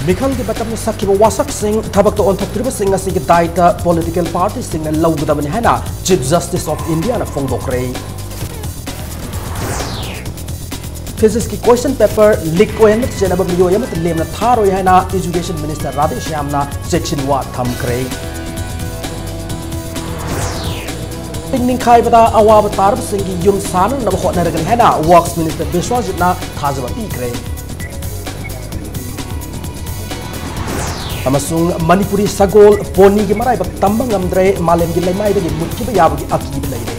Mikhal ki batam na sakhi wasak sing thabak to onthok triba sing asi ki daita political party sing na lawgdabani hana Chief Justice of India na phongdokre. Physics ki question paper leak ko yamat jenaba miyo yamat lem na tharo hana Education Minister Radhe Shyam na section wa thamkre. Ning khai bada awab tarab sing ki yum san na bkhot na ragani hana Works Minister Biswajit na thajaba pikre. Amasung Manipuri sagol poni gi marai bak tambang ngamdre malem gi laimai gi mutki ba yabu gi aki bi laire.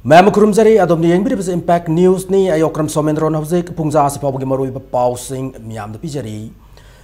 Ma'am kurumjari adom ni yengbi bes impact news ni ayokram somendron hawjek pungja asipabu gi marui ba pau sing miam da pijari.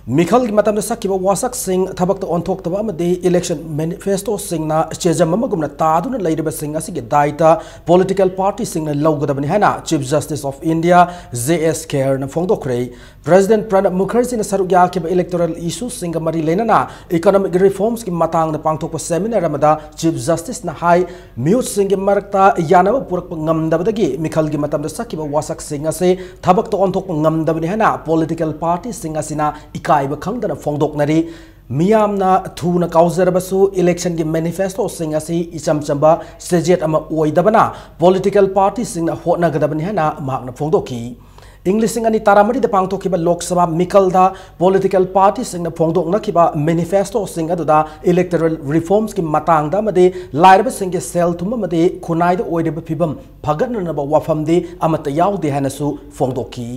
Mikhal ki matam na sakhi ba wasak sing thabak to onthok taba amade election manifesto sing na chejam amagumna tadu na laire ba sing asi gi daita political party sing na lawgadabani hana Chief Justice of India JS Kher na phongdokre. President Pranab Mukherjee na sarugya ki ba electoral issues sing mari lenana economic reforms ki matang na pangthok pa seminar amada Chief Justice na hai mute sing gi marakta yanaba purak ngamdabadagi Mikhal ki matam na sakhi ba wasak sing ase thabak to onthok ngamdabani hana political party sing asina iba khangdana phongdoknari miyamna thuna kauzarabasu election gi manifesto sing asi icham chamba sejet ama oidabana political party sing na hotna gadabani hana mahakna phongdoki English sing ani taramari da pangtokhiba Lok Sabha Mikhal da political party sing na phongdokna khiba manifesto sing aduda electoral reforms ki matang da made lairaba sing ge sel thuma made khunai da oideba phibam phagatna na ba wafam de amata yaude hanasu phongdoki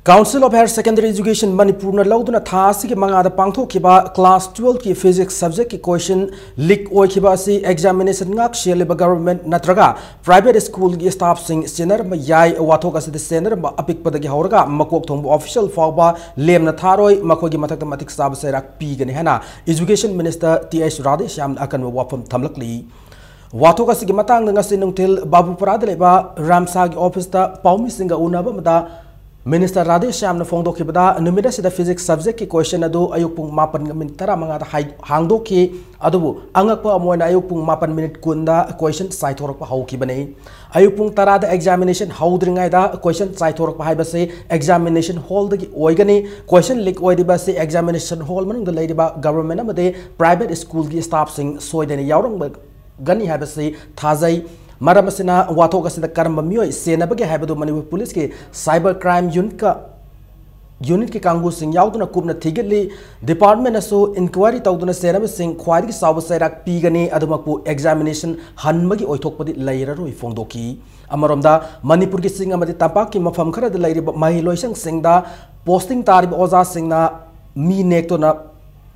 Council of Higher Secondary Education Manipur na lauduna thasi ki manga da pangthokhiba class 12 ki physics subject ki question leak oikhiba si examination ngak sheliba government natraga private school ki staff sing senior ma yai wathok aside senior ma apik padagi hauraga makok thongbu official fawba lemna tharoi makhogi mathak mathik sab serak pi gani hana Education Minister TS Radhe Shyam akan wafam thamlakli wathok asigi matang ngasi nungtil babu parada leba ramsa gi office ta paumi singa unaba mada Minister Radhe Shyam na phongdokhibada numida sida physics subject ki question adu ayuk pung 8 tara manga da hangdoki adubu angakpa amoina ayuk pung 8 minute kunda question sai thorak pa haukibane ayuk pung tara da examination haudringai da question sai thorak pa haibase examination hall da ki oigani question leak oidiba se examination hall manung da leidiba government amade private school ki staff sing soidani yaurang gani haibase thazai Maramasina wathok asida karamba miyoi senabage haibadu Manipur police ke cyber crime unit ke kangu sing yauduna kubna thigeli department aso inquiry tawduna senab sing khwai ki saw sairak pigani adumakpu examination hanmagi oithokpadi lairaroi phongdoki amaromda Manipur ki sing amadi tapak ki mafam khara da lairi mahiloisang singda posting tarib oza singna mi nektona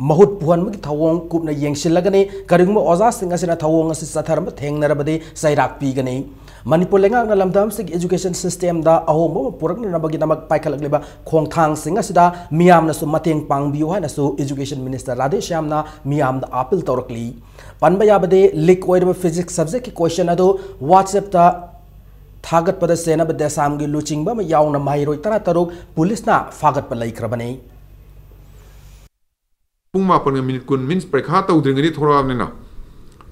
mahut puhan magi thawong kupna yengsilagani kariguma oza singa sina thawong asi satharama thengnarabadi sairak pigani Manipur lenga na lamdam sig education system da ahombo purakna nabagi namak paikhalakliba khongthang singa sida miyam na su mateng pangbiu hana su Education Minister Radhe Shyam na miyam da appeal tawrakli panba yabade leak oidaba physics subject ki question ado WhatsApp ta thagat pada sena bade samgi luchingba ma yauna mahiroi tara taruk police na fagat pa laikhrabani Pung mapan minit kun means prekha tau dringani thora na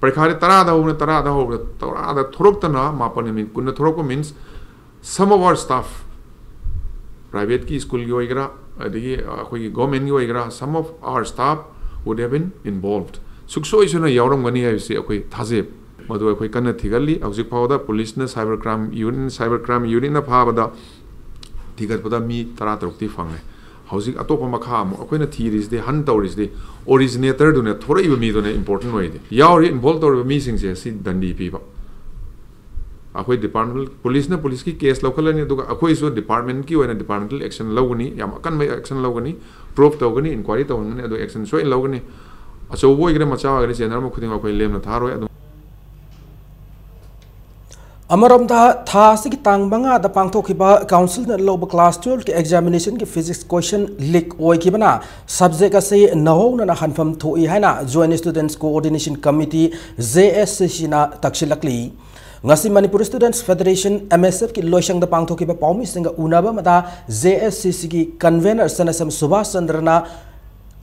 prekha re tara da thorok tana mapan minit kun thorok means some of our staff private ki school gi oigra adigi akhoi government gi oigra some of our staff would have been involved sukso isuna yawram gani hai se akhoi thajeb madu akhoi kana thigali hojik phawda police na cyber crime unit na phawada thigat pada mi tara tarukti fangai Housing atopa makam, akoina theories de han tauris de originator do ne thora iba mi do ne important way de yauri involved or meetings se si dandi piba akoi departmental police ki case local ne do akoi so department ki wena departmental action logani yam kan mai action logani proof togani inquiry togani ado action so in logani aso boy gre macha gre general mo khuding akoi lem na tharo ado Amaramda thasi ki tangbanga da pangthokhiba council na loba class 12 ki examination ki physics question leak oikibana subject ase nahona na hanfam thoi haina joint students coordination committee JSC na takshilakli ngasi Manipur Students Federation MSF ki loisang da pangthokiba paumi singa unaba mada JSC ki convener sanasam Subhash Chandra na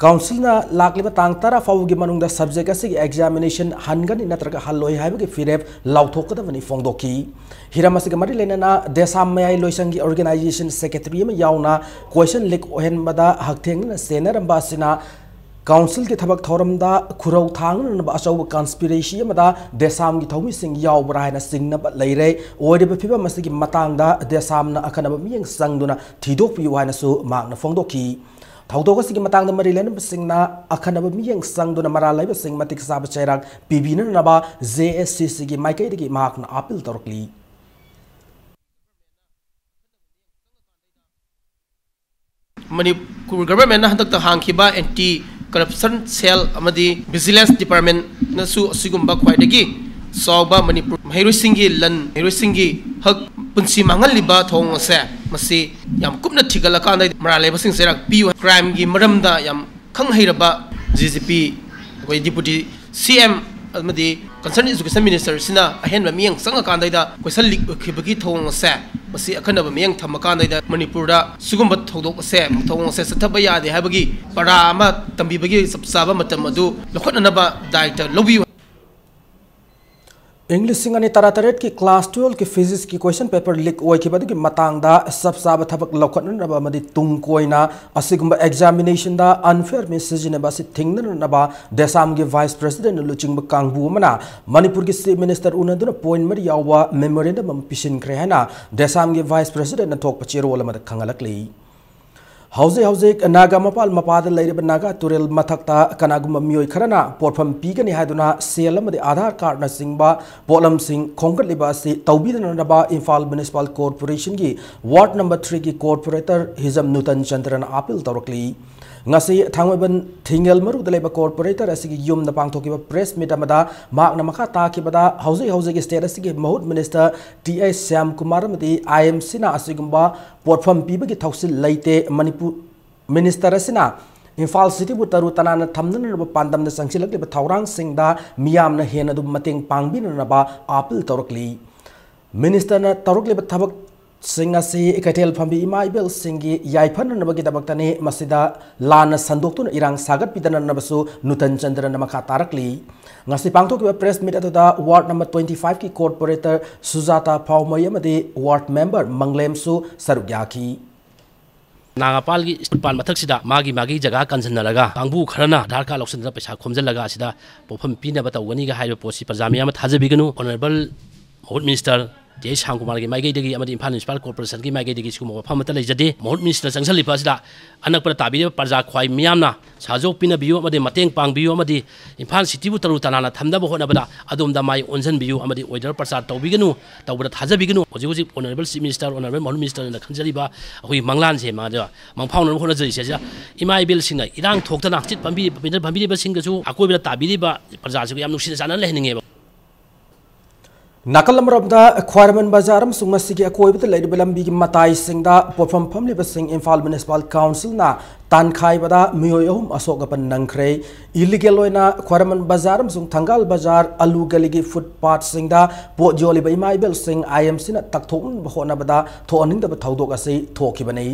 काउंसिलना लाकलिबा Thang Tara फाउगी मनुंगदा subject असिगी examination हनगनी नत्रगा हल्लोय हाइबगी फिरेब लाउथोकदबनी फोंदोकी Hiram असिगी मरि लेना देसाम मयाई लोइसंगी organisation secretary में याउना question leak ओहेनबदा हकथेंगना सेनरंबा सिना council के थबक थौरमदा खुरौ थांगनबा अचौब conspiracy मदा देसाम की थौमी सिंग याउबरा हैना सिंगनबा लैरे ओइदबा फिबा मसिगी मतंगदा देसामना अखनबा मियंग संगदुना थिदोकपियु हैनासु मागना फोंदोकी थौदोगसिगी मतंग मरि लेन सिंगना अखनब मियंग संगदुना मरा lab सिंग मतिक साब चैराग पिबिननबा JSCC की माइकैदगी माकना अपील तौरकली मणिपुर गवर्नमेंट हंतक हांखिबा एंटी करप्शन सेल अमदी विजिलेंस डिपार्टमेंट नसु असिगुंबा ख्वाइदगी सौबा मणिपुर महिरुसिंगी लन महिरुसिंगी हक पुंसी मांगलिबा थोंग से मसी याम कुपना थिगल कांदा मरा लेबसिंग सेराक पियु क्राइम की मरमदा याम खंग हैरबा GCP कोई डिप्यूटी CM अमदी कंसर्न एजुकेशन मिनिस्टर सिना अहेन मियंग संग कांदा क्वेश्चन लीक खिबगी थोंग से मसी अखनब मियंग थम कांदा मणिपुर सुगुंब थौदोक से थोंग से सथब यादे हाबगी परा अमा तंबीबगी सबसाबा मतम अदु लखननबा दायित्व लौबियु इंग्लिश सिंगनी तरातरेट की क्लास 12 की फिजिक्स की क्वेश्चन पेपर लीक ओइखिबदगी मतंगदा सबसाब थबक लौखननबा मदि तुंग कोइना असिगुंबा एग्जामिनेशन दा अनफेयर में सिजनेबा सि थिंगननबा देसाम की वाइस प्रेसिडेंट लुचिंग कांगबु मना मणिपुर की चीफ मिनिस्टर उनदुना पॉइंट मरि यावा मेमोरेंडम पिसिनख्रे हैना देसाम की वाइस प्रेसिडेंट थोक पचेरोल मद खंगलकली हौजे नागा मपाल मपाद लैरिब नागा तुरेल मथक्ता कनागुम मियोय खरना पोरफम पीगनी हादुना सेल अमदि आधार कार्ड न सिंगबा पोलम सिंग खोंगलिबा सि तौबिदनबा इम्फाल म्युनिसिपल कॉर्पोरेशन की वार्ड नंबर 3 की कॉर्पोरेटर हिजम नुतन चंद्रन अपील तौरकली ngasi thangweben thingel maru daleba corporator asigi yum na pangthokiba press meet amada makna makha takibada hauze ki state asigi mahut minister TS Syam Kumar amadi IMC na asigumba portfam pibagi thausil leite Manipur minister asina Imphal City bu taru tanana thamnana pandam na sangsilakliba thaurang singda miyam na hena du mateng pangbinana ba apil tawrakli minister na tawrakliba thabak सिंगासी कैथेल फंबी इमाइबेल सिंगी याइफन नबगी दबक्तने मसिदा लान संदोक्तुन इरांग सागत पिदन नबसु नुतन चंद्रन मखा तारकली ngasi pangthokiba press meet aduda ward number 25 की corporator Sujata Phawmai amadi ward member Manglem su sarugyaki नागापाल की पाल मथक्सिदा मागी मागी जगह कंजनलगा कांगबू खरना आधार कार्ड लौसन पैसा खोमजलगा सिदा पोफम पीनब तौगनी गा हाइबो पोसी प्रजामिया मा थाजबिगनु ऑनरेबल महूत मिनिस्टर जय शाम कुमार की माइगैदगी इम्फाल म्युनिसिपल कॉर्पोरेशन की माइगैदगी सिगुम वफम मत लेजदे महूत मिनिस्टर चंगसलिबसिदा अनकपर ताबीब प्रजा ख्वाई मियामना साजोक पिनबियो मतेंग पांगबियो इम्फाल सिटी तरु तनाना थमदब होनबदा अदोमदा माइ ओनजनबियो ऑर्डर प्रचार तौबिगनु तौबदा थाजबिगनु हजि हजि ऑनरेबल चीफ मिनिस्टर ऑनरेबल महूत मिनिस्टर न खंजलिबा अखोई मंगलान से मादो मंफाउन होनजरिसे इमाइबेल सिंग इरांग थोक्तना चित पंबी पंबीबा सिंगसु अकोइबदा ताबीबा प्रजा सिगु याम नुसिना जाना लेहनिंगे नाकलमरबदा ख्वारमन बाजार सुंगसी की अकोइबत लैरिब लंबी की मताई सिंगदा पोफम फमलिब सिंग इम्फाल म्युनिसिपल काउंसिल ना तानखाइबदा मियोय अहुम अशोकपन नंखरे इलीगल ओइना ख्वारमन बाजार सुंग थंगाल बाजार अलू गली की फुटपाथ सिंगदा पोट जोलिब इमाइबेल सिंग IMC ना तकथोन होनबदा थोनिंगदब थौदोक असि थोखिबनै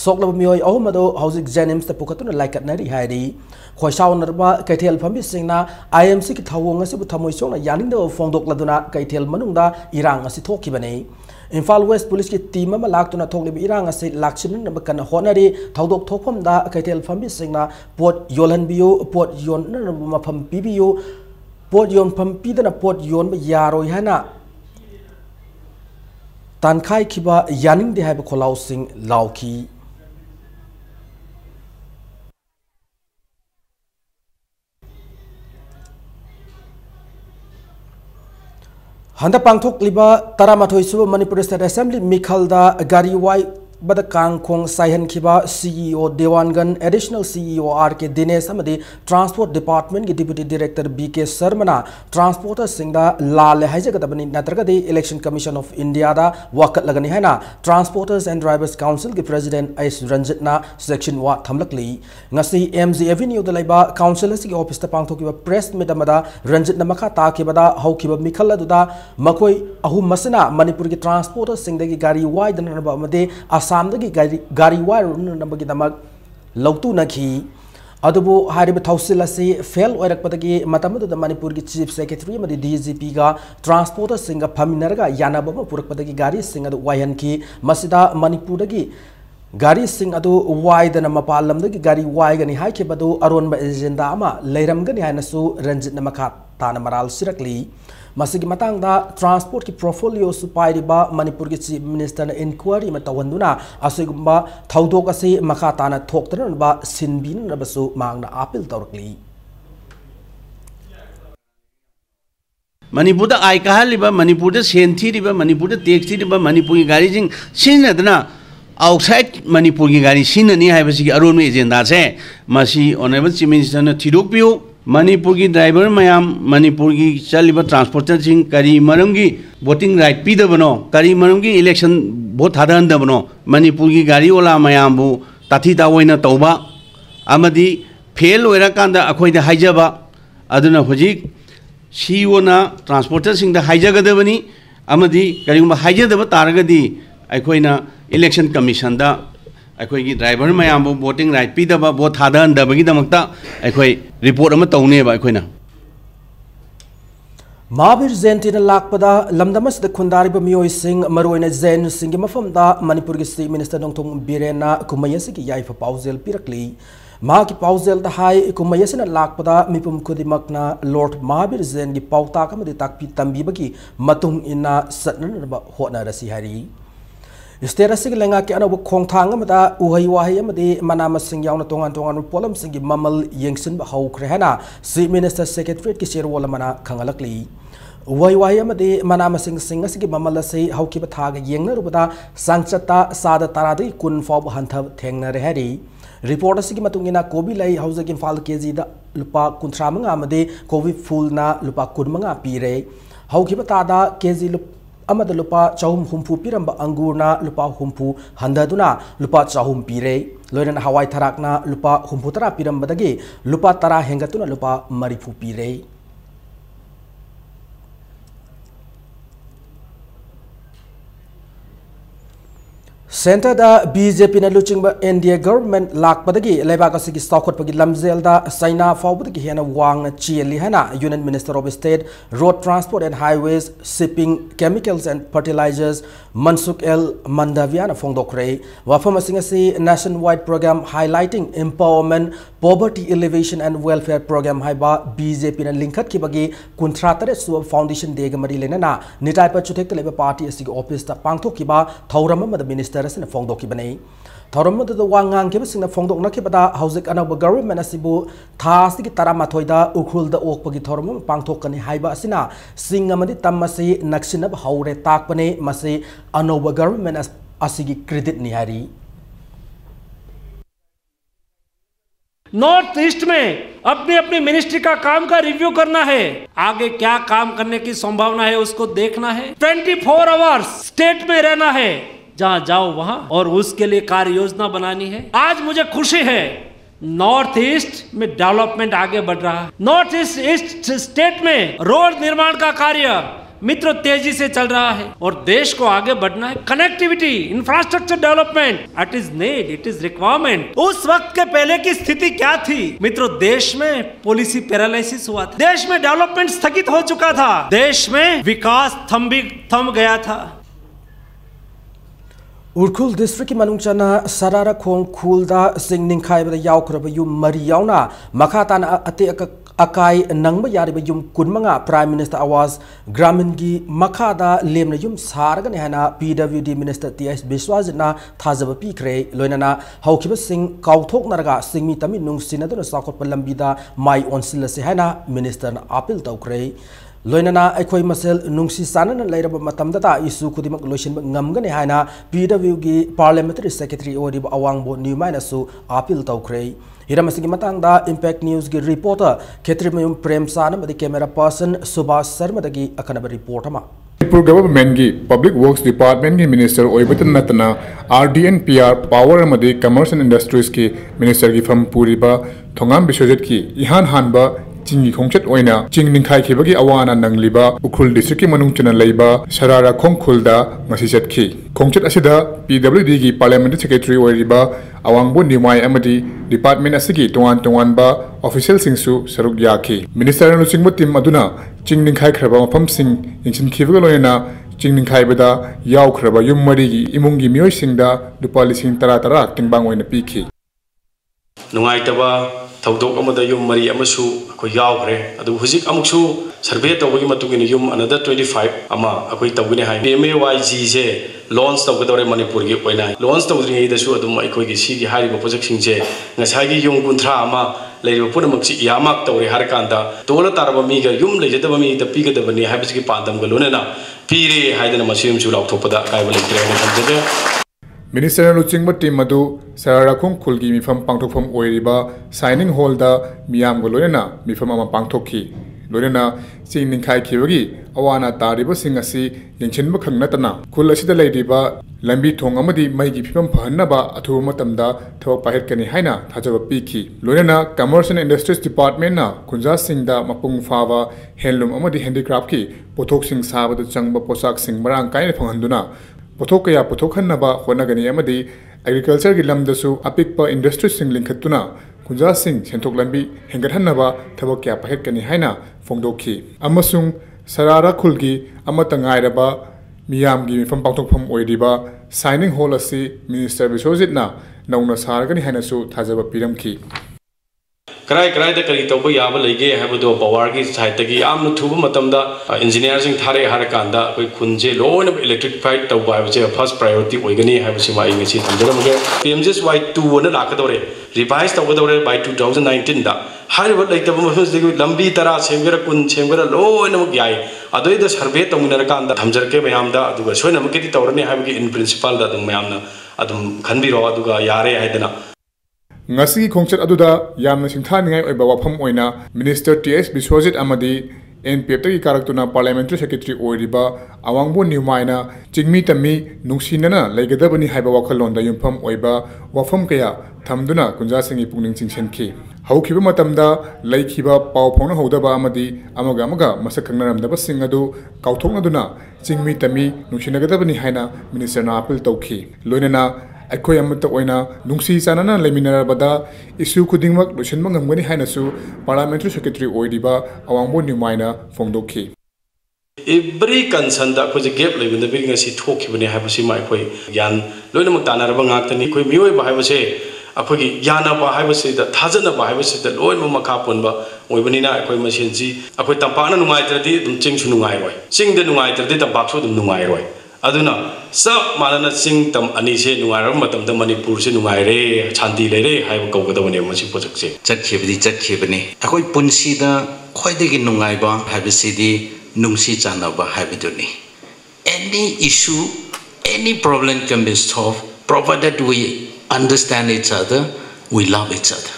सोकलब मियोय अहुम अदो हौजिक जेनिम्स त पुकतुन लाइकटनरी हाइरी खोइसाउनरबा कैथेल फंबी सिंगना IMC की थवोंग असिबु थमोइसोंना यानिंगदब फोंदोकलदुना कैथेल मनुंगदा इरांग असि थोखिबनै इम्फाल वेस्ट पुलिस की टीम अमा लाक्तुना थोकलिब इरांग असि लाक्सिननब कन होनरी थौदोक थोकफमदा कैथेल फंबी सिंगना पोट योलहनबियो पोट योननब मफम पिबियो पोट योनफम पिदना पोट योनब यारोय हाना तानखाई खिबा यानिंगदे हाइब खोलाउ सिंग लाउखी हंदा पांथोकलिबा तरामाथोई सुब मणिपुर स्टेट असेंबली मिखलदा गारी वाई बद कांगखोंग साइहन खिबा CEO Dewangan additional CEO RK Dinesh अमदी ट्रांसपोर्ट डिपार्टमेंट की डिप्यूटी डायरेक्टर BK शर्मना ट्रांसपोर्टर सिंगदा लाल हाइजगदबनी नत्रगदे इलेक्शन कमीशन ऑफ इंडिया दा वाकत लगनी हैना ट्रांसपोर्टर्स एंड ड्राइवर्स काउंसिल की प्रेसिडेंट एस रंजितना सेक्शन वा थमलकली ngasi MG एवेन्यू द लैबा काउंसिल की ऑफिस ता पांथोकिबा प्रेस मीट अमदा रंजितना मखा ताकिबदा हौकिबा मिखल अदुदा मखोई अहुम मसना मणिपुर की ट्रांसपोर्टर्स सिंगदगी गाड़ी वाई दनबा अमदे आसाम की गाड़ी वायर नंबर की दमक लौतु नखी अदुबो हारिब थौसिल असी फेल ओइरकपदगी मतमदुदा मणिपुर की चीफ सेक्रेटरी मदि डीजीपी का ट्रांसपोर्टर सिंगा फमिनरगा यानाबम पुरकपदगी गाड़ी सिंग अदु वायन की मसिदा मणिपुरदगी गाड़ी सिंग अदु वायदन मपाल लमदगी गाड़ी वायगनी हाइखेबदु अरोनबा एजेंडा अमा लेरमगनी हाइनसु रंजित नमखा ताना मराल सिरकली मसिगी मतंगदा ट्रांसपोर्ट की प्रोफोलियो सुपाइरिबा मणिपुर की चीफ मिनिस्टर इंक्वायरी में तवंदुना असिगुम्बा थौदोक असी मखा ताना थोक्तनबा सिनबिनबसु मांगना अपील तौरकली मणिपुर आय कहलिबा मणिपुर सेन थीरिबा मणिपुर टैक्स थीरिबा मणिपुर की गाड़ी जिंग सिनदना आउटसाइड मणिपुर की गाड़ी सिननी हाइबसिगी अरोन एजेंडा से मसी ऑनरेबल चीफ मिनिस्टर ने थिरोपियो मणिपुर की ड्राइवर मैम मणिपुर की चलिबा ट्रांसपोर्टर सिंह करी मरम की वोटिंग राइट पीदबनो करी मरम की इलेक्शन वोट थादनदबनो मणिपुर की गाड़ी ओला मैम बु ताथी तावैना तौबा अमदी फेल ओइराकांदा अखोइदा हाइजबा अदुना हुजिक सीओना ट्रांसपोर्टर सिंह हाइजगदबनी अमदी करिगुम्बा हाइजदब तारगदी अखोइना इलेक्शन कमीशन दा अखोइगी ड्राइवर मैम वोटिंग राइट पीदबा वोट थादनदबगीदमक्ता अखोइ रिपोर्ट अमा तौनेबा अखोइना महावीर जयंती लापदा लमदमसद खुंदारिब मियोय सिंह मरोइना जैन सिंह मफमदा मणिपुर की चीफ मिनिस्टर नोंथोंग बिरेना कुमयसगी याइफ पाउजेल पिरकली मा की पाउजेल द हाई कुमयसना लापदा मिपुम खुदिमकना लॉर्ड महावीर जैन की पाउताक अमदि ताकपी तंबीबगी मतुंग इना सतननबा होटनरसी हारी स्टेट असिग लेंगा के अनब खोंथांग अमदा उहै वाहै अमदि मना मसिंग यावना तोंगान तोंगान पोलम सिंगी ममल यंगसिन हौख्रे हैना चीफ मिनिस्टर सेक्रेटरीट की चेयरवोल मना खंगलकली उहै वाहै अमदि मना मसिंग सिंग असिगी ममल असि हौकिबा थाग येंगनरुबदा सांचता सादा तारादि कुन फाव हंथब थेंगनरे हैरी रिपोर्ट असिगी मतुंगिना कोबी लई हौजग इम्फाल केजी दा लुपा 35 अमदि कोबी फूलना लुपा 15 पीरे हौकिबा तादा केजी अमद लुपा 400 पीरंब अंगूरना लुपा 50 हंददुना लुपा 400 पीरे लोयन हवाई थराकना लुपा 50 पीरंबदगी लुपा 10 हेंगतुना लुपा 40 पीरे सेंटर दा बीजेपी ने लुचिंग एनडीए गवर्नमेंट लाखपदगी लेबाक असगी साउखटपगी लमजेल दा चाइना फाउबदगी हेना वांग चेली हेना union minister of state road transport and highways shipping chemicals and fertilizers Mansukh L Mandaviya फोंदोखरे वाफम असिंगसी nation wide programme highlighting empowerment poverty alleviation and welfare programme हाइबा बीजेपी ने लिंखत की बगी 53 सुब फाउंडेशन देग मरी लेना निटाई पर चुथेक लेबा पार्टी असगी ऑफिस ता पांगथोकिबा थौरम मद मिनिस्टर असने फोंदोकिबने थौरम मद वांगांग के बसिंग फोंदोकनखिबदा हौजिक अनब गवर्नमेंट असिबु थासगी 13 दा उखुल दा ओकपगी थौरम पांगथोकनी हाइबा असिना सिंग अमदि तममसि नक्सिनब हौरे ताकपने मसि अनोब गवर्नमेंट असिगी क्रेडिट निहारी नॉर्थ ईस्ट में अपनी अपनी मिनिस्ट्री का काम का रिव्यू करना है, आगे क्या काम करने की संभावना है उसको देखना है। 24 आवर्स स्टेट में रहना है, जहां जाओ वहां, और उसके लिए कार्य योजना बनानी है। आज मुझे खुशी है नॉर्थ ईस्ट में डेवलपमेंट आगे बढ़ रहा है। नॉर्थ ईस्ट स्टेट में रोड निर्माण का कार्य मित्र तेजी से चल रहा है और देश को आगे बढ़ना है। Connectivity, infrastructure development, it is need, it is requirement. उस वक्त के पहले की स्थिति क्या थी मित्रों? देश में पॉलिसी पैरालिसिस हुआ था, देश में डेवलपमेंट स्थगित हो चुका था, देश में विकास थम गया था। उर्खुल डिस्ट्रिक्ट की मनुंगचना सरारा खोंग खुलदा सिंग निंखाइबदा यावख्रब युम मरी यावना मखातान अते अकाई नंगब यारिब युम कुनमंगा प्राइम मिनिस्टर आवास ग्रामीण की मखादा लेमना युम सारगन हैना पीडब्ल्यूडी मिनिस्टर टीएस बिस्वाजना थाजब पीखरे लोइनना हौखिब सिंग काउथोकनरगा सिंगमी तमि नुंगसिनदुना साखोप लंबीदा माई ओनसिलसे हैना मिनिस्टर अपील तौखरे लोइनना अखोई मसेल नुंगसी सानन लेरब मतमदता इशू खुदिमक लोइसिन ngमगने हैना पीडब्ल्यू की पार्लियामेंट्री सेक्रेटरी ओरिब अवांगबो न्यूमाइनसु अपील तौखरे हिरमसिंगी मतंगदा इंपैक्ट न्यूज की रिपोर्टर खेत्रीमयुम प्रेमसान मदि कैमरा पर्सन सुभाष शर्मा दगी अखनब रिपोर्ट अमा मणिपुर गवर्नमेंट की पब्लिक वर्क्स डिपार्टमेंट की मिनिस्टर ओइबतन नतना आरडीएनपीआर पावर मदि कमर्स एंड इंडस्ट्रीज की मिनिस्टर की फम पूरीबा थोंगाम बिश्वजित की इहान हानबा चिंगी खोंगचत ओइना चिंग निंखाई खिबगी अवाना नंगलिबा उखुल डिस्ट्रिक्ट की मनुंग चना लेबा सरारा खोंगखुलदा ngasi chatki खोंगचत asida PWD gi parliamentary secretary oiriba awangbo nimai amadi department asigi tongan ba official singsu saruk yaki minister no singbo team aduna चिंग निंखाई खरबा मफम सिंग इंचिन खिबगा लोयना चिंग निंखाई बदा याव खरबा युम मरी gi imung gi mioi singda lupa lising tara tingbang oina piki नुंगाइतबा थौदोक अमदा युम मरी अमसु अखोय यावखरे अदु हुजिक अमुकसु सर्वे तौबगी मतुगिन युम अनदर 25 अमा अखोय तौगने हाय MAYG से लॉन्च तौगदोरे मणिपुर गी ओइना लॉन्च तौद्रिङै दसु अदुम अखोय गी सिगी हारिबो प्रोजेक्ट सिंजे ngसाइगी युम कुंथ्रा अमा लेरिबो पुनमक्सि यामाक तौरे हरकांदा तोला तारबा मीगा युम लेजदबा मी द पिगदबनि हायबसि पांदम गलोनेना पीरे हायदना मसिम सु लाउथोपदा कायबा लेक्ट्रे हमजगे Minister Luchingba team adu Sararakung Kulgi mifam pangthokpham oiriba signing hall da miyam go loina mifam ama pangthokhi loina sing ningkhai khibagi awana tariba sing asi yengchinba khangnatana khul asida leidiba lambi thong amadi mai gi phimam phanaba athu matamda thawak pahet kani haina thajaba pikhi loina commerce and industries department na khunja sing da mapung fawa handloom amadi handicraft ki pothok sing sabada changba posak sing marang kai phanghanduna पोथोक या पोथोखन्नबा होनगनी अमदी agriculture की लमदसु अपिकपा industry सिंग लिंखतुना खुंजा सिंग सेंथोक लंबी हेंगरहन्नबा थबक क्या पहेटकनी हाइना फोंदोखी अमसुंग सरारा खुलगी अमतंगाइरबा मियामगी मिफम पांथोकफम ओइदिबा signing hall असि minister बिश्वजितना नौना सारगनी हाइनासु थाजबा पिरमखी कराय कराय the करी तौब याब लेगे हैबदो पावर की साइड की आम थुब मतमदा इंजीनियर सिंग थारे हर कांदा कोई खुंजे लोन इलेक्ट्रिफाइड तौब हाबसे फर्स्ट प्रायोरिटी ओइगनी हैबसि मा इंगसी थंजरमगे PMGSY2 न लाकदोरे रिवाइज तौगदोरे बाय 2019 दा हारिब लेतब मफसदि लंबी तरा सेमगर कुन सेमगर लोन मग याय अदोय द सर्वे तौमिनर कांदा थंजरके मयामदा अदुगा सोयना मकेति तौरने हैबगी इन प्रिंसिपल दा दum मयामना अदुम खनबिरो अदुगा यारे हायदना ngasi khongchat aduda yamna singthaningai oiba wafam oina minister TS Biswajit amadi NPF tagi karaktuna parliamentary secretary oiriba awangbo niumaina chingmi tammi nungsinana leigadabani haiba wakhalonda yumpham oiba wafam kaya thamduna kunja singi pungning chingsenki haukiba matamda leikhiba paw phongna hodaba amadi amaga masak khangnaramdaba sing adu kauthoknaduna chingmi tammi nungsinnagadabani haina minister na appeal tawkhi loinana अखोय अमत ओइना नुंगसी चानना लेमिनरबदा issue खुदिंगमक लोशनम ngमगनि हाइनासु पार्लियामेंट्री सेक्रेटरी ओइदिबा अवांगबो निमाइना फोंदोखि एवरी कंसर्न दा खोज गैप लेबिन द बिरिंग असि थोखिबने हाबसि माय खोय ज्ञान लोइनमक तानारबा ngakतनि खोय मियोय बाहायबसे अखोगी ज्ञान बाहायबसे द थाजन बाहायबसे द लोइनम मखा पोनबा ओइबनिना अखोय मसेनजी अखोय तंपाना नुंगाइत्रदि दुम चिंगसु नुंगाइरोय चिंगद नुंगाइत्रदि तंपाकसु दुम नुंगाइरोय अदुना सब मानना सिंग तम अनी से नुंगाइरब मतमद मणिपुर से नुंगाइरे शांति लेरे हाइब कौगदबने मसि प्रोजेक्ट से चटखिबनि अखोय पुनसीदा खोइदगी नुंगाइबा हाइबसिदि नुंसी चानबा हाइबदुनि any issue any problem can be solved provided we understand each other we love each other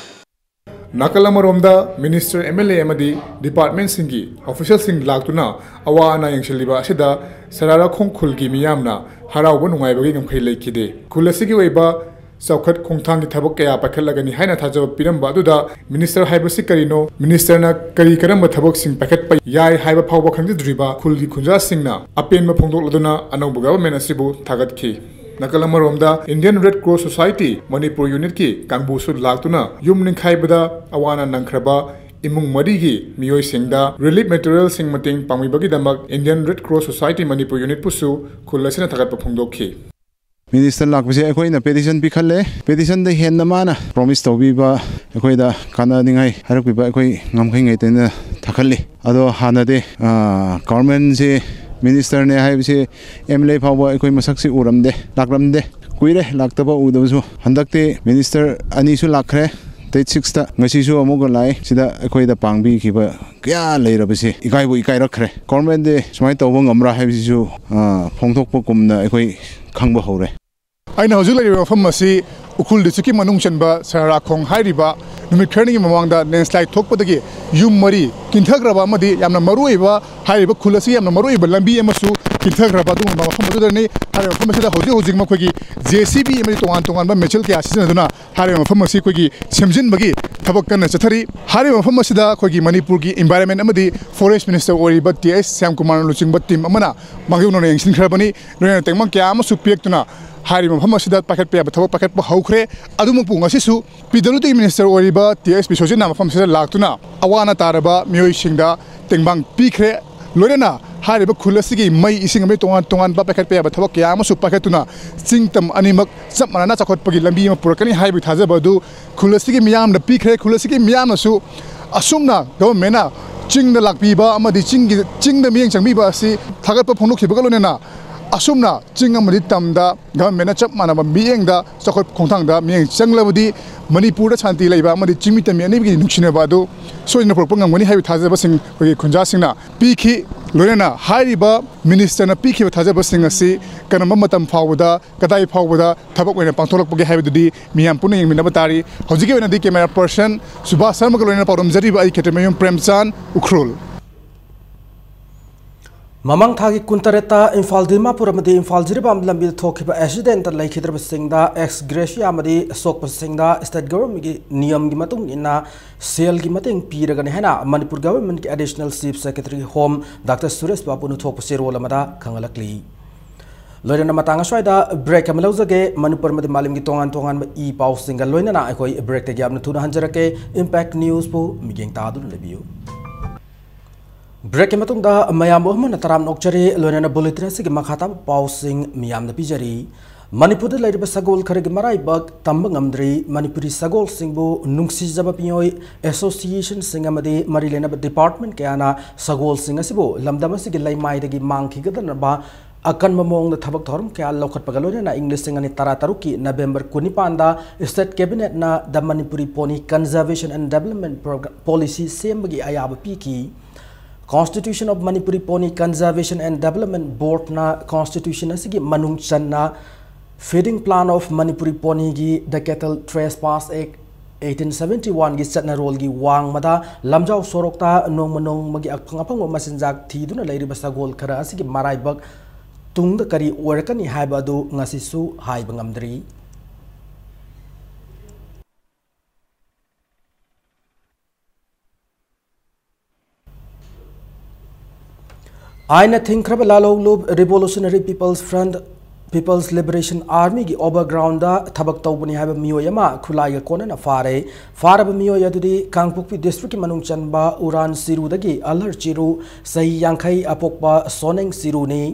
Nakalamoromda Minister MLA Amadi Department Singi Official Sing Laktuna Awana Yangsiliba Sida Sarara Khongkhulgi Miyamna Harawa Nungaibagi Ngamkhai Lekide Kulasigi Weba Saukat Khongthangi Thabak Kaya Pakhalagani Haina Thajab Piramba Duda Minister Haibasi Karino Minister na Kari Karamba Thabak Sing Paket Pa Yai Haiba Phawba Khangdriba Khulgi Khunja Singna Apen Ma Phongdok Laduna Anauba Government Asibu Thagatki Nakalamoromda Indian Red Cross Society Manipur Unit ki Kangbusu Laktuna Yum Ningkhaibada Awana Nangkraba Imung Marigi Miyoi Singda Relief Material Sing Mating Pangmibagi Damak Indian Red Cross Society Manipur Unit Pusu Kulasina Thagat Phongdokhi Minister lakbase akoina petition pikhalle petition de hen namana promise tawbiba akoida kana ningai harakbiba akoi ngamkhai ngai tena thakhalli ado hanade government se Minister ne haibse MLA phawba akoi masak si uramde lakramde kuire laktaba udawsu handakte minister ani su lakhre date 6 ta ngasi su amuga lai sida akoi da pangbi khiba kya leirabase ikai bu ikai rakhre government de smai tawba ngamra haibsi su phongthokpa kumna akoi khangba hore aina hojul lei wafam asi ukhul districts ki manung chanba Sararakong hairiba numit kharni mamangda landslide thokpadagi yum mari किंथग्रबा अमदी यामना मरुइबा हाइबा खुलसी यामना मरुइबा लंबी अमसु किंथग्रबा दुम मफम मदुदनी हारे मफम मसिदा हौजि हौजि मखोगी JCB अमदी तोंगान तोंगान बा मेचल के आसिजनदुना हारे मफम मसि कोगी सेमजिनबगी थबक कन्ना चथरी हारे मफम मसिदा कोगी मणिपुर की एनवायरनमेंट अमदी फॉरेस्ट मिनिस्टर ओरिबा टीएस श्याम कुमार लुचिंगबा टीम अमना मांगयुनोने यंगसिनखरबनी लोयना तेंगमं क्या अमसु पेक्तुना हारी मफम मसिदा पाकेट पे थबक पाकेट प हौखरे अदुमपु ngasisu PWD मिनिस्टर ओरिबा टीएस बिसोजिना मफम सिदा लाक्तुना अवाना तारबा मियोइसिंगदा तेंगबांग पीखरे लोयना हारिबा खुलसिगी मई इसिंग अमे तोंगान तोंगान बा पाकेट पे थबक क्या अमसु पाकेटुना चिंगतम अनिमक सब मनाना चखोटपगी लंबी अम पुरकनी हाइबि थाजबदु खुलसिगी मियामना पीखरे खुलसिगी मियामसु असुमना गवर्नमेंटना चिंगदा लाक्पीबा अमदि चिंगदा मियंग चंगबीबा असि थागतप फोंदोखिबगा लोनेना असुमना चिंग अमदि तमदा गवर्नमेंटना चप मानबा मियंगदा चखोट खोंथांगदा मियंग चंगलबदि मणिपुर शांति लेबा अमदि चिंगमितमी अनिबि नुक्सिनबा दु सोइना प्रोपंगमनि हाइबि थाजबसिंग कोगी खुंजासिंगना पीखि लोयना हारिबा मिनिस्टरना पीखिबा थाजबसिंग असि कनम मतम फावदा कदाई फावदा थबक ओइना पांथोलकपगे हाइबदुदि मियाम पुन यंगमिनबा तारि हौजिगे ओइनादि कैमरा पर्सन सुभाष शर्मा लोयना पाउरमजरिबा आई खेतमेयम प्रेमचांद उखरुल ममंग थागी कुंतरेता इम्फाल दिमापुर अमदी इम्फाल जिरिबाम लंबी थोखिबा एक्सीडेंट लैखिद्रबसिंगदा एक्स ग्रेशिया अमदी सोकपसिंगदा स्टेट गवर्नमेंट की नियम की मतुंग इना सेल की मतिंग पीरगने हैना मणिपुर गवर्नमेंट की additional chief secretary home doctor Suresh Babu थोकपसे रोल अमदा खंगलकली लोयना मतंग अस्वाइदा ब्रेक अम लौजगे मणिपुर मदि मालिम की तोंगान तोंगान ई पाउसिंग लोयना अखोई ब्रेक तगी यामना थुना हंजरके इंपैक्ट न्यूज़ पु मिगेंग तादु लेबियु ब्रेक के मतुंगा मयाम मोहम्मद तराम नोकचरी लोयना बुलेटिन से मखाता पाउसिंग मियाम पिजरी मणिपुर लेरिब सगोल खरग मराइबक तंब ngamdri मणिपुरी सगोल सिंगबु नुंगसिजब पियोय एसोसिएशन सिंगमदि मरी लेनब डिपार्टमेंट क्याना सगोल सिंग असिबु लमदम सिगी लैमाइदगी मांगखिगदनबा अकन ममोंग थबक थोरम क्या लौखटपग लोयना इंग्लिश सिंगनी तरा तरुकी नवंबर 19 स्टेट कैबिनेट ना the Manipuri pony conservation and development programme policy सेमबगी अयाब पीकी Constitution of Manipuri Pony Conservation and Development Board na Constitution asigi manung channa feeding plan of Manipuri Pony gi the Cattle Trespass Act 1871 gi chatna role gi wang mada lamjau sorokta nong manong magi apang masinjak thiduna leiri basagol khara asigi maraibak tungda kari orakani haiba adu ngasisu haiba ngamdri आयना थिंख्रब लालौलुब revolutionary peoples liberation army की overground थबक तौबनी HYBE मियोयमा खुलाइग कोनना फारे फारब मियोय अदुदि कांगपुक्पी district की मनुंग चनबा उरान सिरुदगी अलर चिरु सही यांखई अपोकपा सोनेंग सिरुनी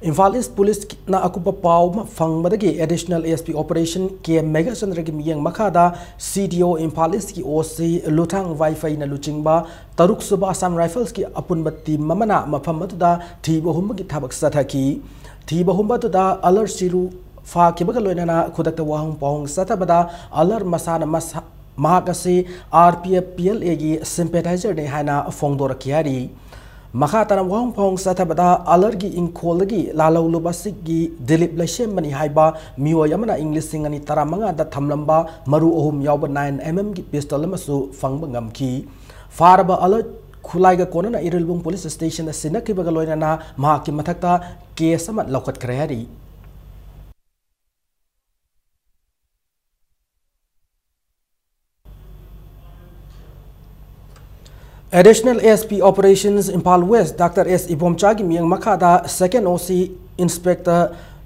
Imphal east police ना अकुपा पाव फंगबदगी additional SP operation के mega चंद्र की मियंग मखादा सीडीओ इम्फाल ईस्ट की ओसी लुथांग वाईफाई ना लुचिंगबा तरुक सुबा असम राइफल्स की अपुनबा टीम ममना मफम मदुदा थीबहुम की थबक सथकी थीबहुम बदुदा अलर सिरु फाकिबगा लोयना खुदक वाहुं पाहुं सथबदा अलर मसाना महाकसी आरपीएफ पीएलए की सिंपैथाइजर ने हाना फोंगदोरकियारी मखा तरम वाहुं पाहुं सथबदा अलर की इंखोलगी लालौलुबसिगी दिलीप लैसेमनी हाइबा मियोय अमना इंग्लिश सिंगनी तरामंगा दा थमलंबा मरु ओहुम यावब 9mm की pistol अमसु फंगब ngamki फारबा अलर खुलाइगा कोनना Irilbung police station सिनकिबगा लोयना महाकी मथक्ता case अमा लौखटखरे हारी Additional ASP Operations Impal West Dr. S. Ibomcha की मियंग मखादा Second OC Inspector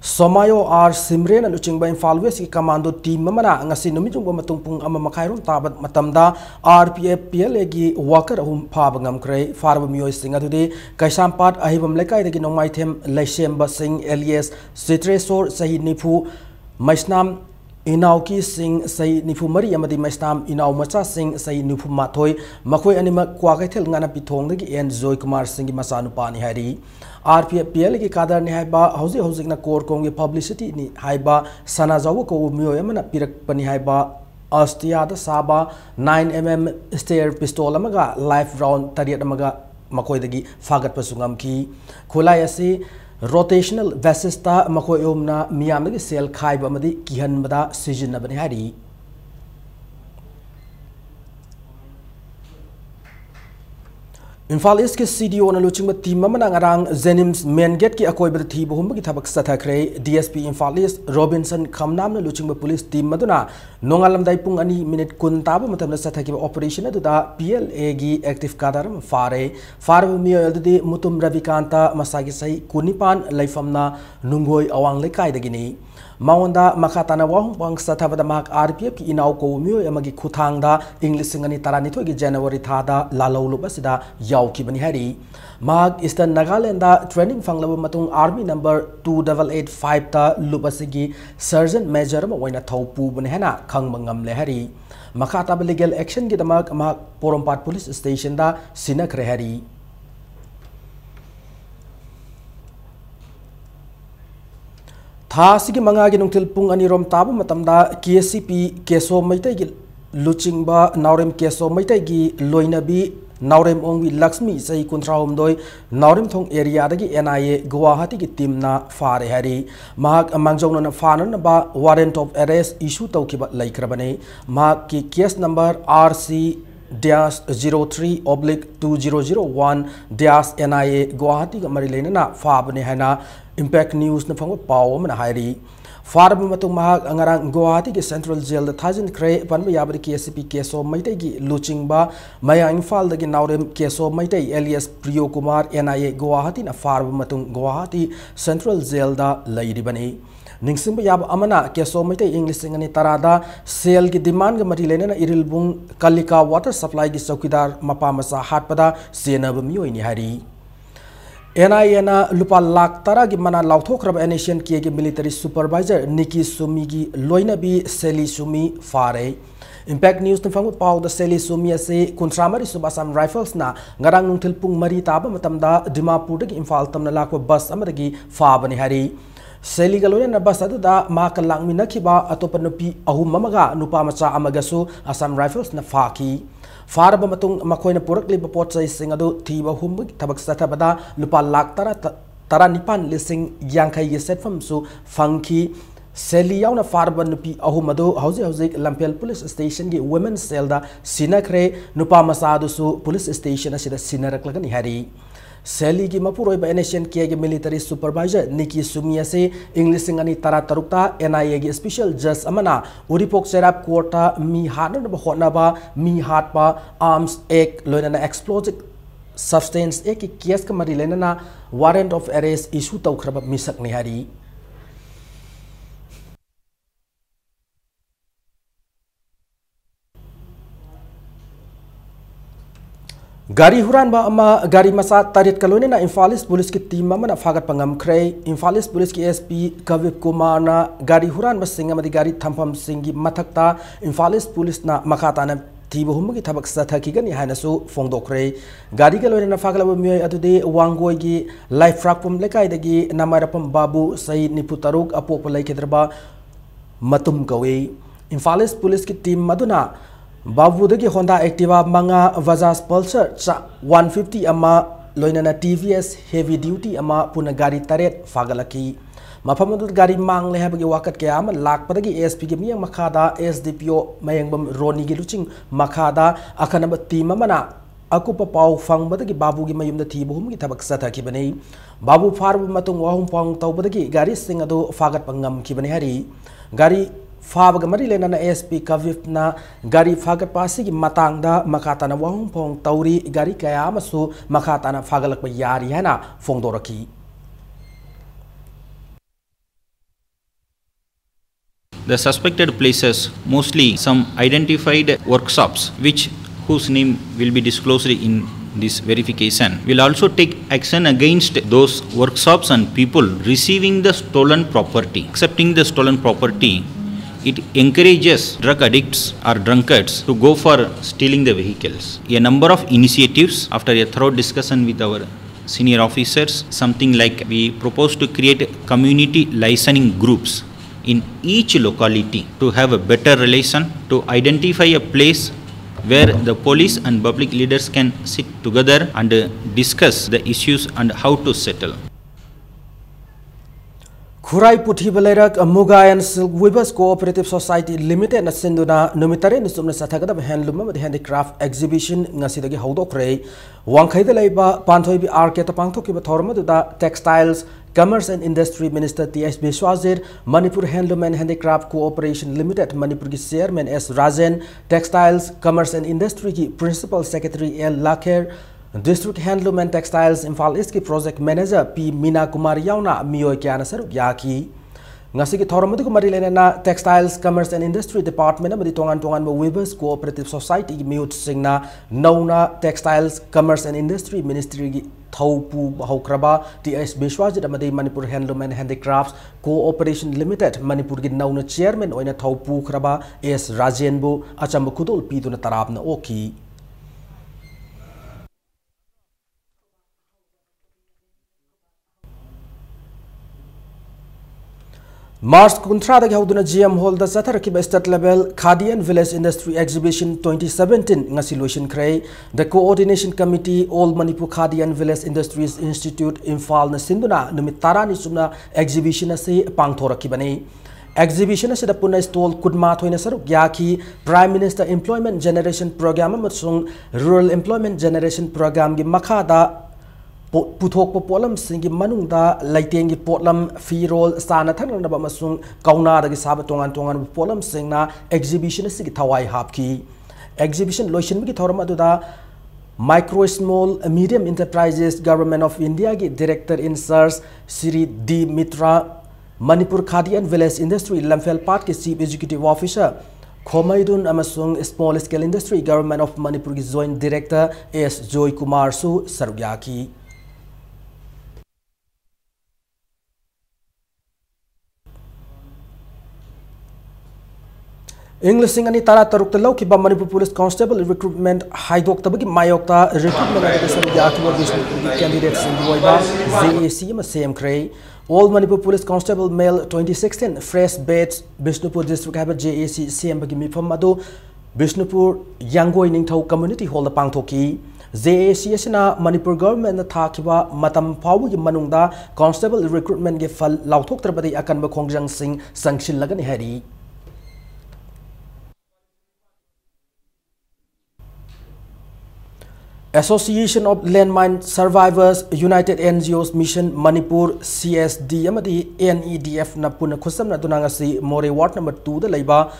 Somayo R. Simren लुचिंगबा Impal West की कमांडो टीम ममना ngasi numitungba matungpung ama makhairon tabat matamda RPF PLA की worker अहुम फाब ngamkre फारब मियोय सिंग अदुदि कैसामपाट अहिबम लेकाय दगी नोंमाइथेम लैसेमबा सिंग alias सिट्रेसोर सही निफु मैसनाम इनाव की सिंह सही निफु मरी अमदी मैसनाम इनाव मचा सिंह सही निफु माथोय मखोय अनिमक क्वाकैथेल गाना पिथोंदगी एन जोय कुमार सिंह की मसानुपानी हारी आरपीएफ पीएल की कादर ने हाइबा हौजी हौजिकना कोर कोंगे पब्लिसिटी नि हाइबा सना जाव को मियोय अमना पिरकपनी हाइबा अस्तियाद साबा 9mm स्टेयर पिस्तोल अमगा लाइफ राउंड तरियत अमगा मखोयदगी फागत पसुंगम की खुलाई असी रोटेशनल वेसिस्ता मखोयोमना मियामदगी सेल खाइबा अमदी किहनबदा सिजिनबने हारी Imphal East ke CDO na luching ba team mamana ngarang Jenims main gate ki akoi ba thi bohum ki thabak sathakre DSP Imphal East Robinson Khamnam na luching ba police team maduna nongalam dai pung ani minute kun tabu matam na sathaki ba operation adu da PLA gi active kadaram fare mi aldi mutum Ravikanta masagi sai kunipan laifamna nungoi awang lekai dagini Maunda makatana wahung pang sathabada mak RPF ki inaw ko myo amagi khuthangda English singani tarani thogi January thada lalolu basida yaw ki bani hari mag Eastern Nagaland da training fanglaba matung army number 2885 ta lubasigi sergeant major ma waina thopu bani hana khangmangam le hari makata legal action gi damak mak Porompat police station da sinak re hari Thasigi mangagi nungtil pung anirom tabu matamda KCP keso maitai gi luchingba naurem keso maitai gi loinabi naurem ongwi Lakshmi sai kuntraum doi naurem thong area dagi NIA Guwahati gi team na fare hari mahak mangjong na fanan ba warrant of arrest issue tawkiba laikrabane mahak ki case number RC -03/2001 NIA Guwahati ga mari lena na fabane hana Impact News na phangwa paw mana hairi farb matung mahak angarang Guwahati ki Central Jail da thajin kre panba yabri KCP keso maitai gi luchingba maya Imphal dagi naurem keso maitai alias Priyo Kumar NIA Guwahati na farb matung Guwahati Central Jail da lairibani ningsingba yab amana keso maitai English singani tarada sale ki demand ga mari lena na irilbung Kalika water supply gi saukidar mapa masa hatpada senab miyoi ni hari NIA na lupa lakh tara gi mana lauthokrab Asian ki gi military supervisor Nikki Sumi gi loinabi Seli Sumi fare Impact News na fangu paw da Seli Sumi ase Kuntramari Subasam Rifles na ngarang nungtil pung mari taba matamda Dimapur dagi Imphal tamna lakwa bus amadagi fabani hari Seli galone na bus adu da makalang minakhiba atopa nupi ahum mamaga nupa macha amagasu Assam Rifles na faki Farba matung makoina purakli bapot sa ising adu thiba humbug tabak satabada lupa lakh tara nipan lising yangkai set fam su funky Seli yaw na farba nupi ahum adu hauzi Lampel police station gi women's cell da sinakre nupa masadu su police station asida sinarak lagani hari Seli gi mapuroi ba Asian ki gi military supervisor Nikki Sumi ase English singani tara tarukta NIA gi special judge amana Uripok Serap Court mi hatna ba hotna ba mi hat ba arms act loina explosive substance ek ki case ka mari lena na warrant of arrest issue tawkhraba misak ni hari Gari huran ba ama gari masa tarit kalone na Imphal East police ki team mana fagat pangam khrei Imphal East police ki SP Kavip Kumar na gari huran ba singa madi gari thampam singi mathakta Imphal East police na makata na thiba humgi thabak sathaki gani haina su fongdokhrei gari kalone na fagalaba miyoi adude wangoi gi life rakpum lekai dagi namarapam babu sai niputaruk apok laikedraba matum kawe Imphal East police ki team maduna Babu dagi Honda Activa manga Bajaj Pulsar 150 ama loinana TVS heavy duty ama puna gari taret fagalaki mafamadu gari mang le habagi wakat kaya ama lakpadagi ASP gi miyang makhada SDPO mayangbam Roni gi luching makhada akanaba team mana akupa paw fangbadagi babu gi mayumda thibuhum gi thabak sathaki bani babu farbu matung wahum pang tawbadagi gari singadu fagat pangam ki bani hari gari Fabaga mari lena na ASP Kavip na gari fagat pasi gi matangda makata na wahung pong tauri gari kaya masu makata na fagalak ba yari hana fongdoraki The suspected places mostly some identified workshops whose name will be disclosed in this verification. Will also take action against those workshops and people receiving the stolen property. Accepting the stolen property, it encourages drug addicts or drunkards to go for stealing the vehicles. A number of initiatives after a thorough discussion with our senior officers, something like we propose to create community licensing groups in each locality to have a better relation, to identify a place where the police and public leaders can sit together and discuss the issues and how to settle. Khurai Puthi Balerak Muga and Silk Weavers Cooperative Society Limited na Sinduna Numitare Nisumna Satagada Handloom with Handicraft Exhibition Nasidagi Hodokre Wankai the Labor Pantoibi Arcata Pantoki Torma Textiles Commerce and Industry Minister T.S. Bishwazir, Manipur Handloom and Handicraft Cooperation Limited, Manipur Chairman S. Rajan, Textiles, Commerce and Industry Principal Secretary L. Laker, District Handloom and Textiles Imphal East Project Manager P. Mina Kumar Yauna, Mioy Kiana Saruk Yaki. Ngasiki Thoromadu Kumarilena Textiles, Commerce and Industry Department, Amadi Tongan Weavers Cooperative Society, Mute Singna, Nauna Textiles, Commerce and Industry Ministry Thaupu Bahokraba, T.S. Bishwajit Amadi Manipur Handloom and Handicrafts Cooperation Limited, Manipur Nauna Chairman, Oina Thaupu Kraba, S. Rajenbu, Achamukudul Piduna Tarabna Oki. Mars Kuntrada Hauduna GM Hall the Satarakiba State Level Khadi and Village Industry Exhibition 2017 Ngasilution Kray, the Coordination Committee All Manipur Khadi and Village Industries Institute Imphal na Sinduna Numitara Nisuna Exhibition Asi Pangthora Kibani. Exhibition Asi Puna Stall Kudma Toina Saruk Yaki Prime Minister Employment Generation Program Matsung Rural Employment Generation Program Gi Makada Puthok Polam Singi Manunda, Lighting Potlam, Firol, Sana Tanaba Masung, Kauna, the Sabatongan Tongan Polam Singna, Exhibition Sigi Tawai Hapki. Exhibition Lotion Migitoramaduda, Micro Small Medium Enterprises Government of India Director in SARS, Siri D. Mitra, Manipur Khadi and Village Industry, Lamphel Park Chief Executive Officer, Khomaidun Amasung Small Scale Industry Government of Manipur Joint Director S. Joy Kumar Su Sarugyaki. English Singani Tara Tarukta Kiba Manipur Police Constable Recruitment Haidok Tabaki Mayokta Recruitment Candidates in Duiba ZAC Same Cray All Manipur Police Constable Male 2016 Fresh Bates Bishnupur District Habit JAC Same Bagimi Famado Bishnupur Yangoi Ningtau Community Hall Pangtoki ZAC Asina Manipur Government Takiba Matam Pawu Manungda Constable Recruitment Gifal Lautok Trabadi Akan Bakongjang Singh Sanction Lagani Hari. Association of Landmine Survivors United NGOs Mission Manipur CSD Amadi NEDF na puna khusam na dunangasi More Ward number 2 the Laiba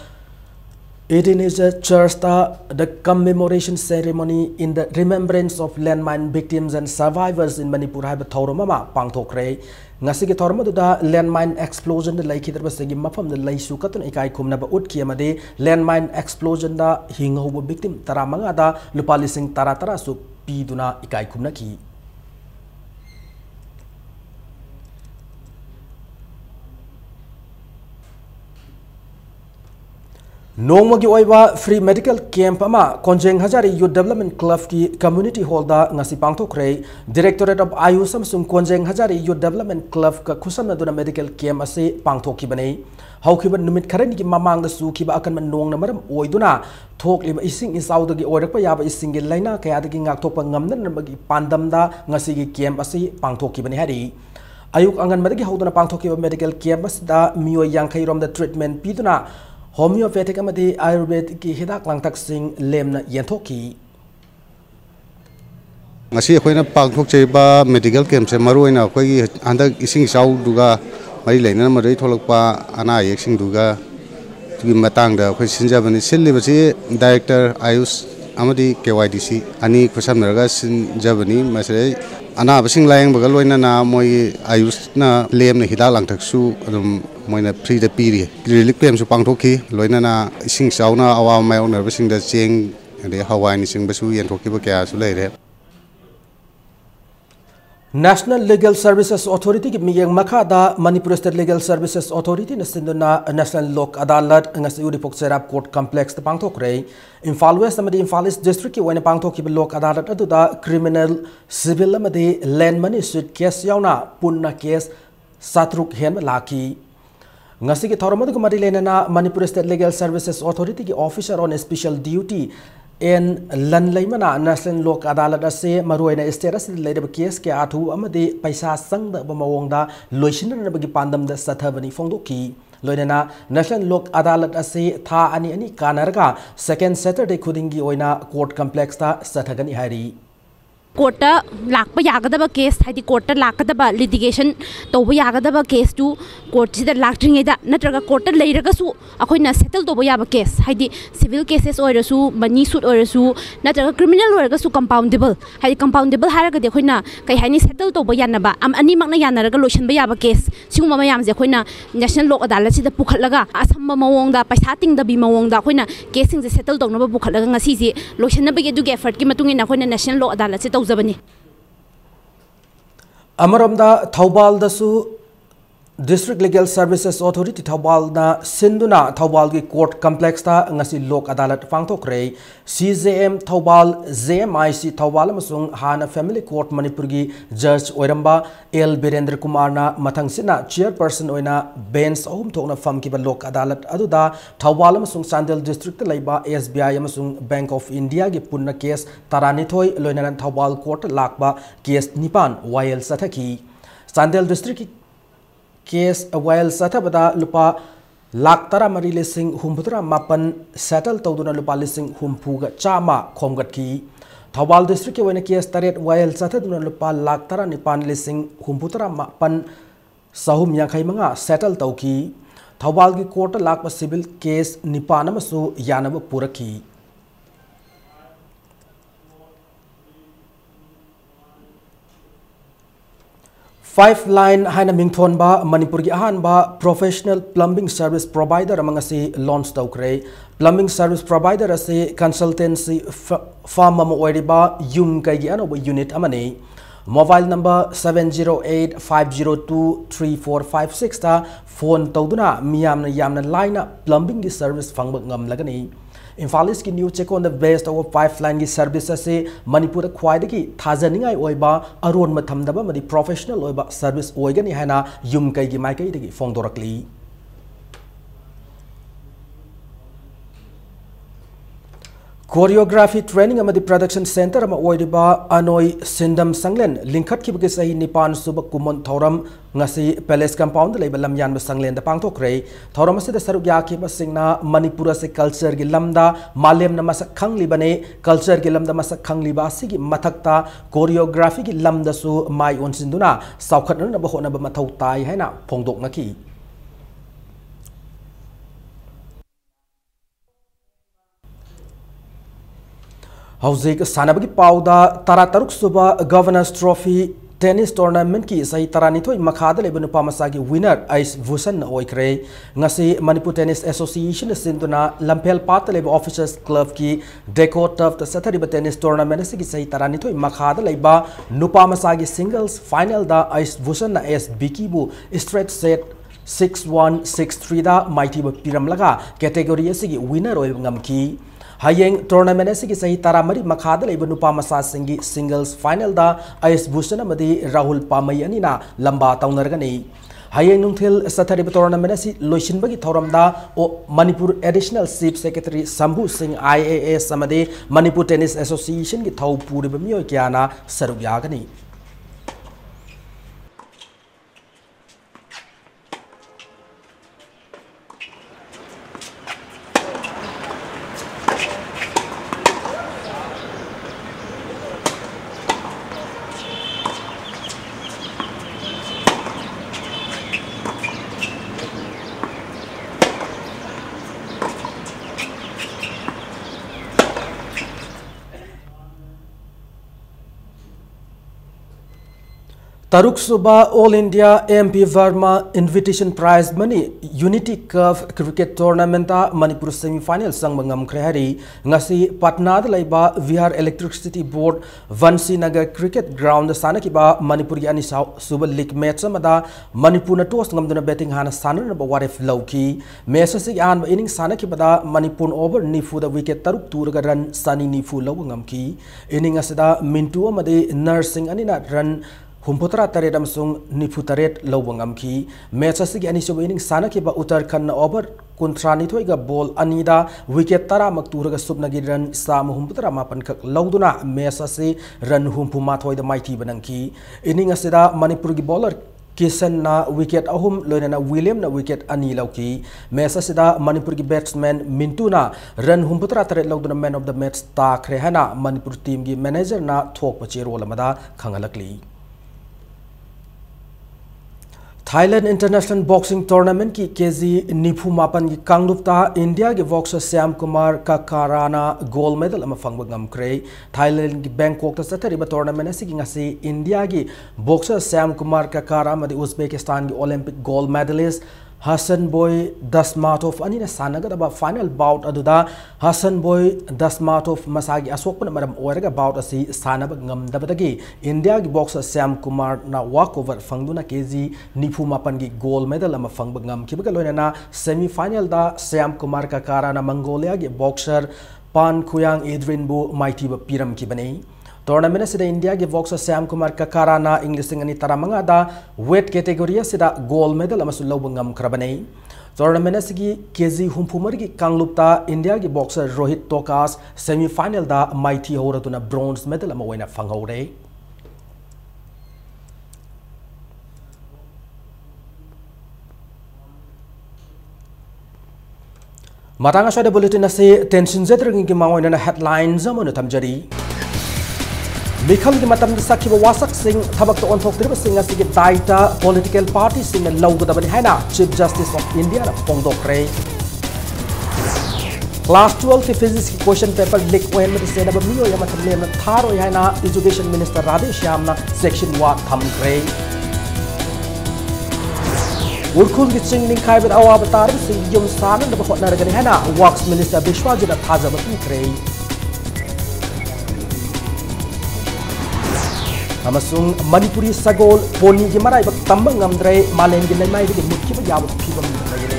18 is a church the commemoration ceremony in the remembrance of landmine victims and survivors in Manipur haiba thoromama pangthokre ngasi ge thoroma duda landmine explosion the laikhidarba segi mafam the laisu katun ikai khumnaba utki amade landmine explosion da hinghoba victim taramanga da lupali sing tara su piduna ikai khumnaki Nongmagi oiba free medical camp ama Konjeng Hazari Youth Development Club ki community hall da ngasi pangthokre Directorate of Ayush amsung Konjeng Hazari Youth Development Club ka khusamna duna medical camp ase pangthoki bane haukiba numit kharani ki mamang da su kiba akan man nong na maram oiduna thokliba ising isau da gi oirakpa yaba ising gi laina kaya da gi ngakthokpa ngamna nabagi pandam da ngasi gi camp ase pangthoki bane hari ayuk angan madagi hauduna pangthoki medical camp da miyo yangkhai rom da treatment piduna Homeopathic amadi Ayurvedic ki hidak langtak sing lemna yentoki. Ngasi akhoi na pangthok cheba medical camp se maru ina akhoi andak ising sau duga mai leina marai tholakpa ana yek sing duga gi matang da akhoi sinjabani silibasi director Ayush amadi KYDC ani khosam naraga sinjabani masai ana basing layang bagal loina na moi Ayush na lemna hidak langtak su adum moina free da piri relief camp su pangthoki loina na ising sauna awa mai onar basing da cheng de hawai ni sing basu yen thoki ba kya su leire National Legal Services Authority ki miyang makada Manipur State Legal Services Authority na sinduna National Lok Adalat ngasi Uripok Serap Court Complex ta pangthokre Imphal West amadi Imphal East District ki waina pangthoki ba Lok Adalat aduda criminal civil amadi land money suit case yauna punna case satruk hen laki ngasi ki thoromadu kumari lena na Manipur State Legal Services Authority ki officer on special duty एन लन लेमना national Lok Adalat असे मरुइना state असे लेदब case के आथु अमदि पैसा संगदब मवोंगदा लोइसिननबगी पांदमदा सथबनी फोंदोकी लोइना national Lok Adalat असे था अनि अनि कानरगा सेकेंड सैटरडे खुदिंगी ओइना कोर्ट कॉम्प्लेक्स ता सथगनी हारी कोर्ट लाप यागदब केस है कोर्ट लाकदब लिटिगेशन तब यागदब केस टू कोर्ट से लाक्ट्रीद नत्रग कोर्ट लेरगसु अखोइना सेटल तब याब केस है सिविल केसेस ओइरसु मनी सूट ओइरसु नत्रग क्रिमिनल ओइरगसु कंपाउंडेबल है कंपाउंडेबल हारगदि अखोइना कै हाइनि सेटल तब यानबा अनिमकना यानरग लोइसनबा याब केस सिगुम मयामजे अखोइना नेशनल लोक अदालत सिदा पुखलगा असम मवोंगदा पैसा तिंगदबी मवोंगदा अखोइना केसिंग से सेटल तौनबा पुखलगा ngasi जे लोइसनबगे दुगे एफर्ट की मतुंगिना अखोइना नेशनल लोक अदालत से अमरमदा थौबाल दसु district legal services authority Thoubal ना सिंधुना थौबाल की कोर्ट कॉम्प्लेक्स ता ngasi लोक अदालत पांगथोखरे CJM थौबाल JMIC थौबाल अमसुंग हाना फैमिली कोर्ट मणिपुर की जज ओइरंबा एल बीरेंद्र कुमार ना मथंगसिना चेयरपर्सन ओइना बेंच अहुम थोकना फमकिबा लोक अदालत अदुदा थौबाल अमसुंग चांदेल डिस्ट्रिक्ट लेबा SBI अमसुंग बैंक ऑफ इंडिया की पुन्ना केस तारानिथोय लोइना थौबाल कोर्ट लाकबा केस निपान वायल सथकी चांदेल डिस्ट्रिक्ट की केस वायल सथबदा लुपा लाख तरा मरी लिसिंग हुम्फुतरा मापन सेटल तौदुना लुपा लिसिंग हुम्फुगा चामा खोमगटकी थौबाल डिस्ट्रिक्ट के वने केस तरेट वायल सथदुना लुपा लाख तरा निपान लिसिंग हुम्फुतरा मापन सहुम यांखै मंगा सेटल तौकी थौबाल की कोर्ट लाख सिविल केस निपान अमसु यानब पुरकी 5 line haina mingthon ba Manipur gi ahan ba professional plumbing service provider among asi launch tawkre plumbing service provider ase consultancy firm am oiriba yum kai gi anoba unit amani mobile number 708-502-3456 ta phone tawduna miyamna yamna line plumbing gi service fangba ngam lagani Infalis ki new check on the best of 5 line ki service ase Manipur khwaida ki thajaningai oiba aron mathamdaba madi professional oiba service oigani haina yum kai gi mai kai degi phongdorakli Choreography training amadi production center ama oiriba anoi sindam sanglen linkhat ki bage sahi nipan suba kumon thoram ngasi palace compound leiba lamyan ba sanglen da pangthokre thoram ase da saruk ya ki ba singna Manipur se culture gi lamda malem na masak khangli bane culture gi lamda masak khangli ba sigi mathakta choreography gi lamda su mai on sinduna saukhat na ba hona ba mathau tai haina phongdok ngaki Hauzik sanabagi pauda tarataruk suba governors trophy tennis tournament ki sahi tarani thoi makhada leba nupa masagi winner Ice Vusan oikre ngasi Manipur Tennis Association sinduna lampel pat leba officers club ki deco turf ta sathari ba tennis tournament se ki sahi tarani thoi makhada leba nupa masagi singles final da Ice Vusan na SBK bu straight set 6-1 6-3 da mighty ba piram laga category asigi winner oi ngamki Hayeng tournament asigi sahi taramari makhada leiba nupa masa singi singles final da Ice Vusan amadi Rahul Pamai anina lamba taunargani Hayeng nungthil sathari tournament asi loisinbagi thoramda o Manipur additional chief secretary Sambhu Singh IAS amadi Manipur Tennis Association gi thau puriba miyoi kyana saruk yagani Taruk Suba All India MP Verma Invitation Prize Money Unity Curve Cricket Tournament Manipur semi-final sang mangam krehari ngasi Patna da laiba Vihar Electricity Board Vansi Nagar Cricket Ground sana ki ba Manipur yani Suba League match amada Manipur na toss ngamduna batting hana sana na ba warif lawki match se an inning sana ki bada Manipur over nifu da wicket taruk turga run sani nifu law ngamki inning asida Mintu amade nursing anina run Humputra taredam sung nifutaret lawang amki match asigi ani sob inning sana ki ba Uttarakhand over कुंथ्रानिथोइगा ball अनीदा wicket तरा मक्तूरगा सुबनगी run साम हुंपुतरा मापन खक लौदुना मैच असे रन हुंपुमाथोइदा माइथी बनंकी इनिंग असेदा मणिपुर की बॉलर किशन ना विकेट अहुम लोइना विलियम ना विकेट अनी लौकी मैच असेदा मणिपुर की बैट्समैन मिंटू ना रन हुंपुतरा तरे लौदुना मैन ऑफ द मैच ताखरे हैना मणिपुर टीम की मैनेजर ना थोक चेरोल अमदा खंगलकली थाईलैंड इंटरनेशनल बॉक्सिंग टूर्नामेंट की केजी निफू मापन की कांगलुप्ता इंडिया के बॉक्सर श्याम कुमार काकाराना गोल्ड मेडल फंगमक्रे थाईलैंड की बैंकॉक चतरीब टूर्नामेंट असी इंडिया की बॉक्सर श्याम कुमार काकारा उज्बेकिस्तान की Olympic gold medallist Hasan Boy Dusmatov अनी सानगदब फाइनल बाउट अदुदा हसन बॉय दसमाटोफ मसागी असोकपन मरम ओरगा बाउट असी सानब ngमदबदगी इंडिया की बॉक्सर श्याम कुमार ना वॉक ओवर फंगदुना केजी निफू मापन की गोल्ड मेडल अमा फंगब ngमखिबगा लोइना सेमीफाइनल दा श्याम कुमार का काराना मंगोलिया की बॉक्सर पान खुयांग एड्रिन बु माइटीब पीरम की बने टूर्नामेंट से इंडिया की बॉक्सर श्याम कुमार काकाराना इंग्लिश तरमंगा वेट कैटेगरी से गोल्ड मेडल लौबने टूर्नामेंट की केजी हुंफुमर की कांगलुप्ता इंडिया की बॉक्सर रोहित टोकास सेमीफाइनल माइथी होरदुना ब्रोंज मेडल फंगौरे मतंग असोद बुलेटिन से टेंशन जेद्रंग की मांगोइना हेडलाइंस थमजरी मिखल की मतम सखिब वासक सिंह थबक तो ओंथोक्तिरबसिंग असिगे दायिता पॉलिटिकल पार्टी सिंह लौगदबनि हैना चीफ जस्टिस ऑफ इंडिया फोंदोक्रे क्लास 12 की फिजिक्स की क्वेश्चन पेपर लीक ओहन सेनब मियो यम थमलेम थारो हैना एजुकेशन मिनिस्टर राधेश्यामना सेक्शन वा थमक्रे उर्खुल की चिंग निखाइब अवाब तारब सिंह युम सानन होटनरगनि हैना works minister विश्वाजित थाजब पीक्रे Manipuri Sagol pony की मराइब तंब ngमद्रे मालेन की लेमाइ की मुख्य याब फिबम